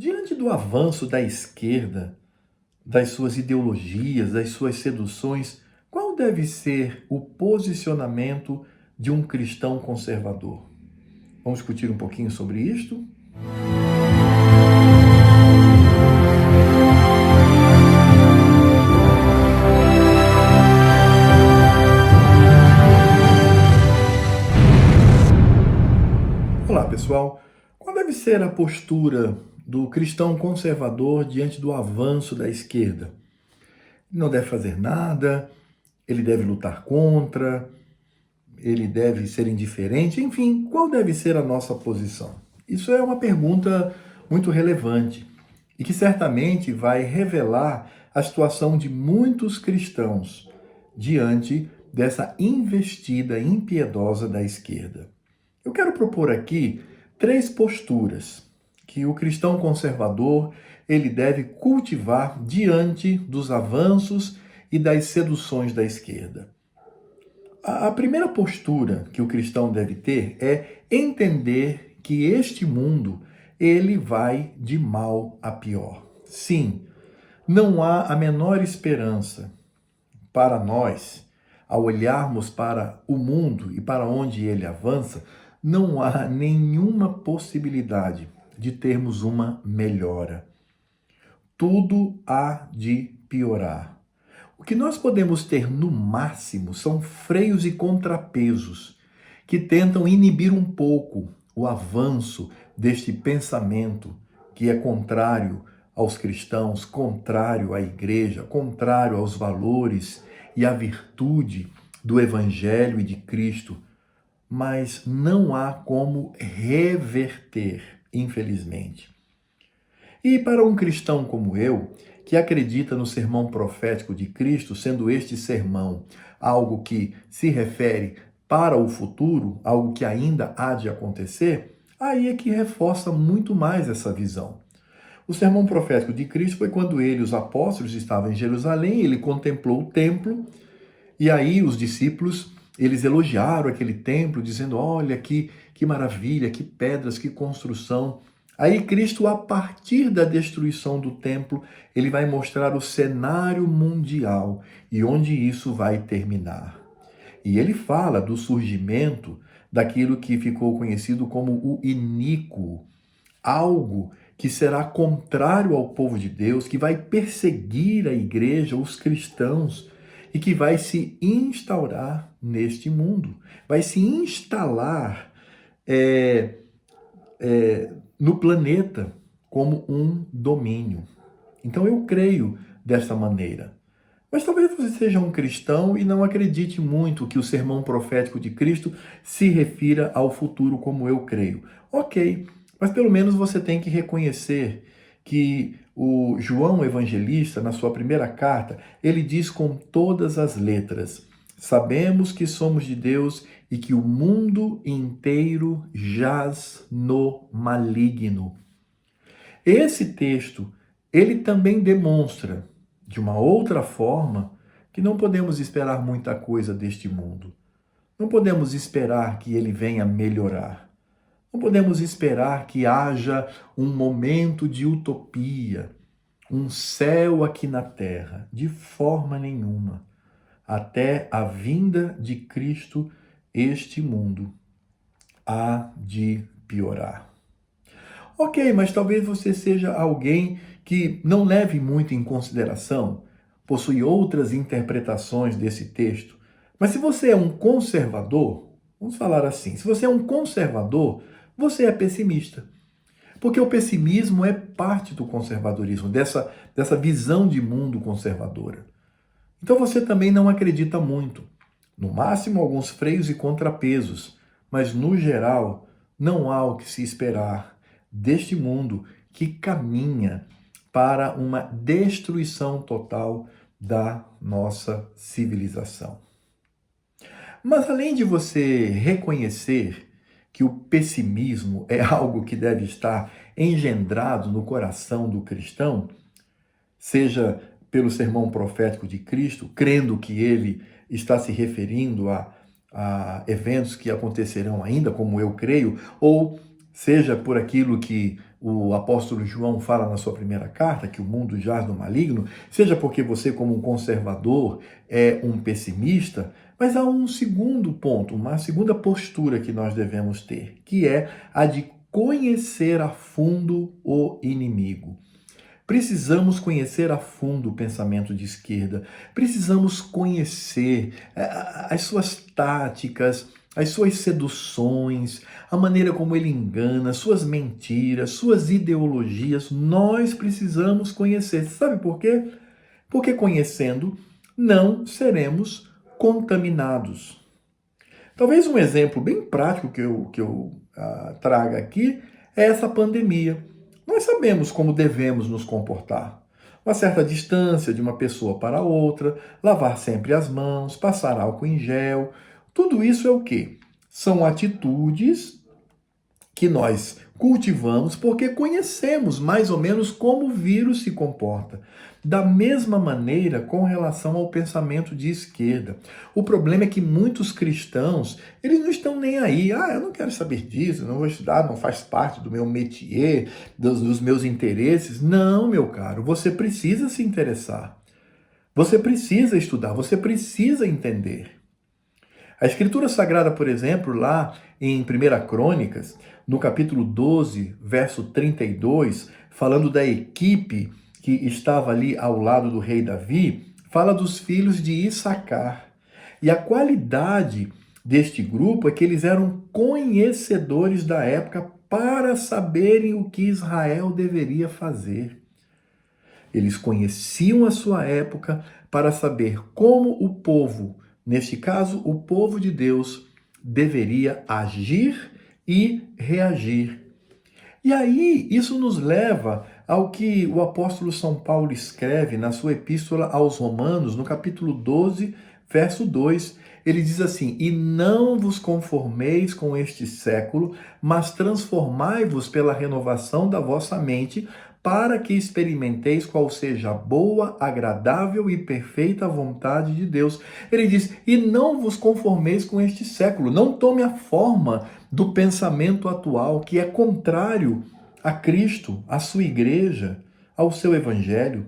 Diante do avanço da esquerda, das suas ideologias, das suas seduções, qual deve ser o posicionamento de um cristão conservador? Vamos discutir um pouquinho sobre isto? Olá, pessoal. Qual deve ser a postura do cristão conservador diante do avanço da esquerda? Ele não deve fazer nada, ele deve lutar contra, ele deve ser indiferente, enfim, qual deve ser a nossa posição? Isso é uma pergunta muito relevante e que certamente vai revelar a situação de muitos cristãos diante dessa investida impiedosa da esquerda. Eu quero propor aqui três posturas que o cristão conservador ele deve cultivar diante dos avanços e das seduções da esquerda. A primeira postura que o cristão deve ter é entender que este mundo ele vai de mal a pior. Sim, não há a menor esperança para nós, ao olharmos para o mundo e para onde ele avança, não há nenhuma possibilidade de termos uma melhora. Tudo há de piorar. O que nós podemos ter no máximo são freios e contrapesos que tentam inibir um pouco o avanço deste pensamento que é contrário aos cristãos, contrário à igreja, contrário aos valores e à virtude do Evangelho e de Cristo. Mas não há como reverter, infelizmente. E para um cristão como eu, que acredita no sermão profético de Cristo, sendo este sermão algo que se refere para o futuro, algo que ainda há de acontecer, aí é que reforça muito mais essa visão. O sermão profético de Cristo foi quando ele, os apóstolos, estavam em Jerusalém, ele contemplou o templo, e aí os discípulos, eles elogiaram aquele templo, dizendo, olha que maravilha, que pedras, que construção. Aí Cristo, a partir da destruição do templo, ele vai mostrar o cenário mundial e onde isso vai terminar. E ele fala do surgimento daquilo que ficou conhecido como o iníquo, algo que será contrário ao povo de Deus, que vai perseguir a igreja, os cristãos, e que vai se instaurar neste mundo, vai se instalar no planeta como um domínio. Então eu creio dessa maneira. Mas talvez você seja um cristão e não acredite muito que o sermão profético de Cristo se refira ao futuro como eu creio. Ok, mas pelo menos você tem que reconhecer que o João Evangelista, na sua primeira carta, ele diz com todas as letras: sabemos que somos de Deus e que o mundo inteiro jaz no maligno. Esse texto, ele também demonstra, de uma outra forma, que não podemos esperar muita coisa deste mundo. Não podemos esperar que ele venha melhorar. Não podemos esperar que haja um momento de utopia, um céu aqui na terra, de forma nenhuma. Até a vinda de Cristo, este mundo há de piorar. Ok, mas talvez você seja alguém que não leve muito em consideração, possui outras interpretações desse texto. Mas se você é um conservador, vamos falar assim, se você é um conservador, você é pessimista. Porque o pessimismo é parte do conservadorismo, dessa visão de mundo conservadora. Então você também não acredita muito. No máximo, alguns freios e contrapesos, mas no geral, não há o que se esperar deste mundo que caminha para uma destruição total da nossa civilização. Mas além de você reconhecer que o pessimismo é algo que deve estar engendrado no coração do cristão, seja pelo sermão profético de Cristo, crendo que ele está se referindo a eventos que acontecerão ainda, como eu creio, ou seja por aquilo que o apóstolo João fala na sua primeira carta, que o mundo jaz no maligno, seja porque você, como um conservador, é um pessimista, mas há um segundo ponto, uma segunda postura que nós devemos ter, que é a de conhecer a fundo o inimigo. Precisamos conhecer a fundo o pensamento de esquerda, precisamos conhecer as suas táticas, as suas seduções, a maneira como ele engana, suas mentiras, suas ideologias. Nós precisamos conhecer. Sabe por quê? Porque conhecendo, não seremos contaminados. Talvez um exemplo bem prático que eu traga aqui é essa pandemia. Nós sabemos como devemos nos comportar. Uma certa distância de uma pessoa para outra, lavar sempre as mãos, passar álcool em gel. Tudo isso é o quê? São atitudes que nós cultivamos porque conhecemos mais ou menos como o vírus se comporta. Da mesma maneira com relação ao pensamento de esquerda. O problema é que muitos cristãos, eles não estão nem aí. Eu não quero saber disso, não vou estudar, não faz parte do meu métier, dos meus interesses. Não, meu caro, você precisa se interessar. Você precisa estudar, você precisa entender. A Escritura Sagrada, por exemplo, lá em 1 Crônicas, no capítulo 12, verso 32, falando da equipe que estava ali ao lado do rei Davi, fala dos filhos de Issacar. E a qualidade deste grupo é que eles eram conhecedores da época para saberem o que Israel deveria fazer. Eles conheciam a sua época para saber como o povo, neste caso, o povo de Deus, deveria agir e reagir. E aí, isso nos leva ao que o apóstolo São Paulo escreve na sua epístola aos Romanos, no capítulo 12, verso 2. Ele diz assim: "E não vos conformeis com este século, mas transformai-vos pela renovação da vossa mente, para que experimenteis qual seja a boa, agradável e perfeita vontade de Deus." Ele diz: "E não vos conformeis com este século." Não tome a forma do pensamento atual, que é contrário a Cristo, à sua igreja, ao seu evangelho.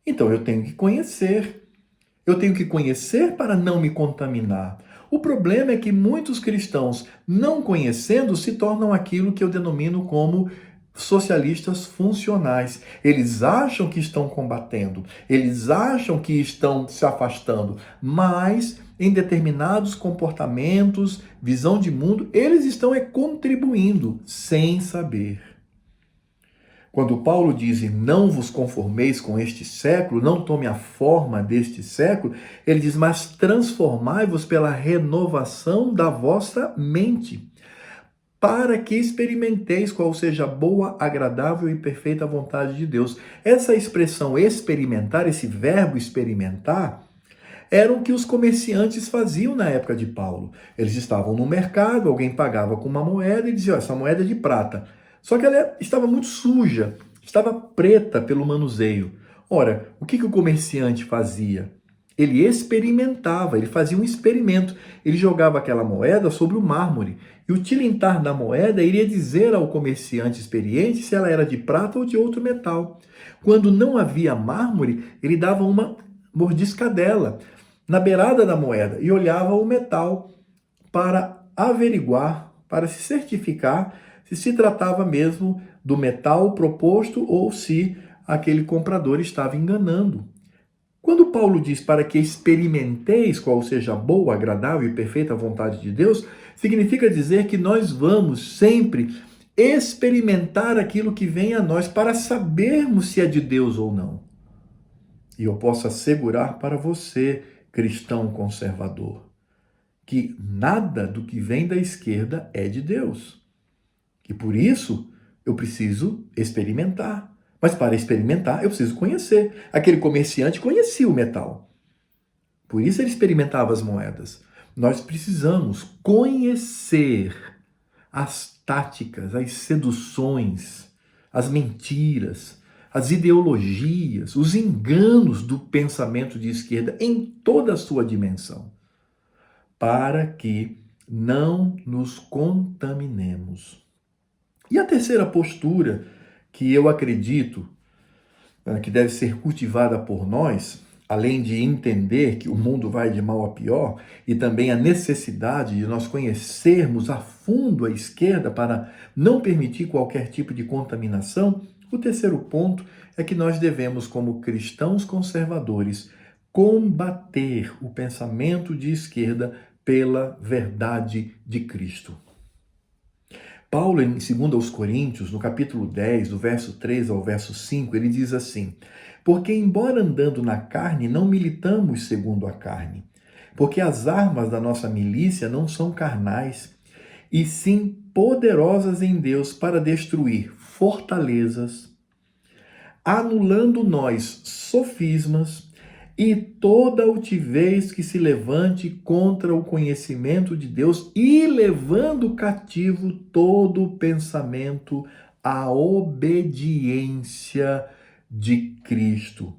Então eu tenho que conhecer. Eu tenho que conhecer para não me contaminar. O problema é que muitos cristãos, não conhecendo, se tornam aquilo que eu denomino como socialistas funcionais. Eles acham que estão combatendo, eles acham que estão se afastando, mas em determinados comportamentos, visão de mundo, eles estão contribuindo sem saber. Quando Paulo diz: "Não vos conformeis com este século, não tome a forma deste século", ele diz: "Mas transformai-vos pela renovação da vossa mente, para que experimenteis qual seja a boa, agradável e perfeita vontade de Deus." Essa expressão experimentar, esse verbo experimentar, era o que os comerciantes faziam na época de Paulo. Eles estavam no mercado, alguém pagava com uma moeda e dizia: "Essa moeda é de prata." Só que ela estava muito suja, estava preta pelo manuseio. Ora, o que o comerciante fazia? Ele experimentava, ele fazia um experimento. Ele jogava aquela moeda sobre o mármore. E o tilintar da moeda iria dizer ao comerciante experiente se ela era de prata ou de outro metal. Quando não havia mármore, ele dava uma mordiscadela na beirada da moeda e olhava o metal para averiguar, para se certificar se tratava mesmo do metal proposto ou se aquele comprador estava enganando. Quando Paulo diz para que experimenteis qual seja a boa, agradável e perfeita vontade de Deus, significa dizer que nós vamos sempre experimentar aquilo que vem a nós para sabermos se é de Deus ou não. E eu posso assegurar para você, cristão conservador, que nada do que vem da esquerda é de Deus. E por isso eu preciso experimentar. Mas para experimentar eu preciso conhecer. Aquele comerciante conhecia o metal. Por isso ele experimentava as moedas. Nós precisamos conhecer as táticas, as seduções, as mentiras, as ideologias, os enganos do pensamento de esquerda em toda a sua dimensão, para que não nos contaminemos. E a terceira postura que eu acredito que deve ser cultivada por nós, além de entender que o mundo vai de mal a pior, e também a necessidade de nós conhecermos a fundo a esquerda para não permitir qualquer tipo de contaminação, o terceiro ponto é que nós devemos, como cristãos conservadores, combater o pensamento de esquerda pela verdade de Cristo. Paulo, em 2 aos Coríntios, no capítulo 10, do verso 3 ao verso 5, ele diz assim: porque embora andando na carne, não militamos segundo a carne, porque as armas da nossa milícia não são carnais, e sim poderosas em Deus para destruir fortalezas, anulando nós sofismas e toda altivez que se levante contra o conhecimento de Deus e levando cativo todo pensamento à obediência de Cristo.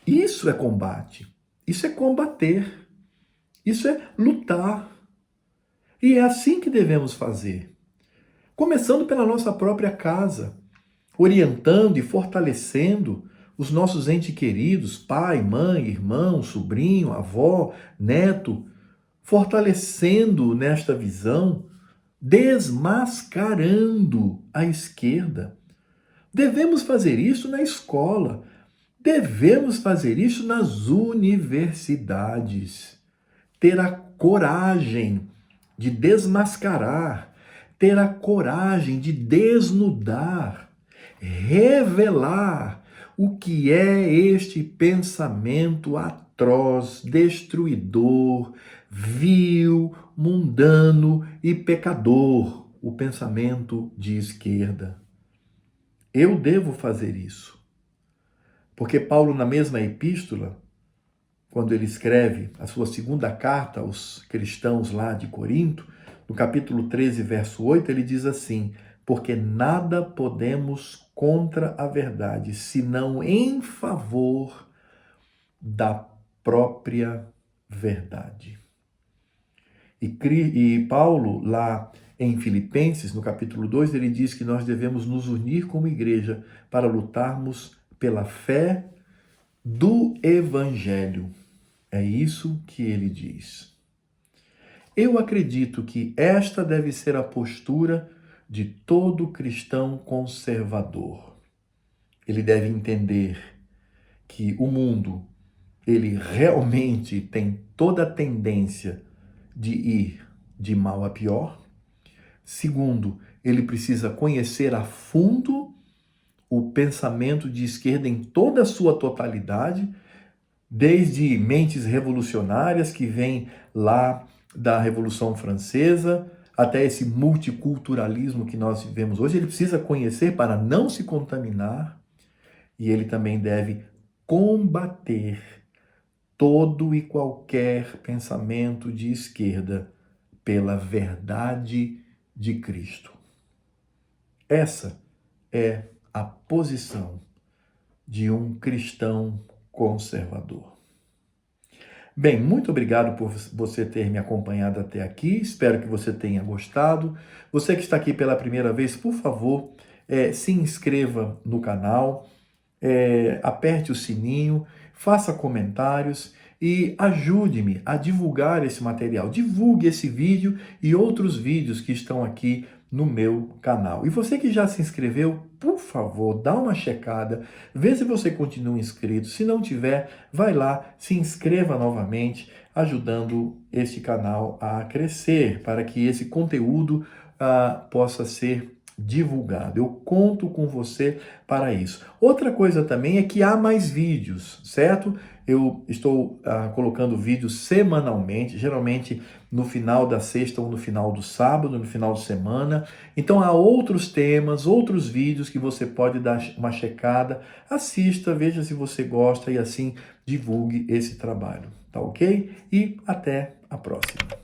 Isso é combate, isso é combater, isso é lutar. E é assim que devemos fazer, começando pela nossa própria casa, orientando e fortalecendo os nossos entes queridos, pai, mãe, irmão, sobrinho, avó, neto, fortalecendo nesta visão, desmascarando a esquerda. Devemos fazer isso na escola, devemos fazer isso nas universidades. Ter a coragem de desmascarar, ter a coragem de desnudar, revelar o que é este pensamento atroz, destruidor, vil, mundano e pecador, o pensamento de esquerda. Eu devo fazer isso. Porque Paulo, na mesma epístola, quando ele escreve a sua segunda carta aos cristãos lá de Corinto, no capítulo 13, verso 8, ele diz assim: porque nada podemos contra a verdade, senão em favor da própria verdade. E Paulo, lá em Filipenses, no capítulo 2, ele diz que nós devemos nos unir como igreja para lutarmos pela fé do Evangelho. É isso que ele diz. Eu acredito que esta deve ser a postura de todo cristão conservador. Ele deve entender que o mundo, ele realmente tem toda a tendência de ir de mal a pior. Segundo, ele precisa conhecer a fundo o pensamento de esquerda em toda a sua totalidade, desde mentes revolucionárias que vêm lá da Revolução Francesa, até esse multiculturalismo que nós vivemos hoje. Ele precisa conhecer para não se contaminar, e ele também deve combater todo e qualquer pensamento de esquerda pela verdade de Cristo. Essa é a posição de um cristão conservador. Bem, muito obrigado por você ter me acompanhado até aqui. Espero que você tenha gostado. Você que está aqui pela primeira vez, por favor, se inscreva no canal, aperte o sininho, faça comentários e ajude-me a divulgar esse material. Divulgue esse vídeo e outros vídeos que estão aqui no meu canal. E você que já se inscreveu, por favor, dá uma checada, vê se você continua inscrito. Se não tiver, vai lá, se inscreva novamente, ajudando este canal a crescer, para que esse conteúdo possa ser divulgado. Eu conto com você para isso. Outra coisa também é que há mais vídeos, certo? Eu estou colocando vídeos semanalmente, geralmente no final da sexta ou no final do sábado, no final de semana. Então há outros temas, outros vídeos que você pode dar uma checada, assista, veja se você gosta e assim divulgue esse trabalho, tá ok? E até a próxima.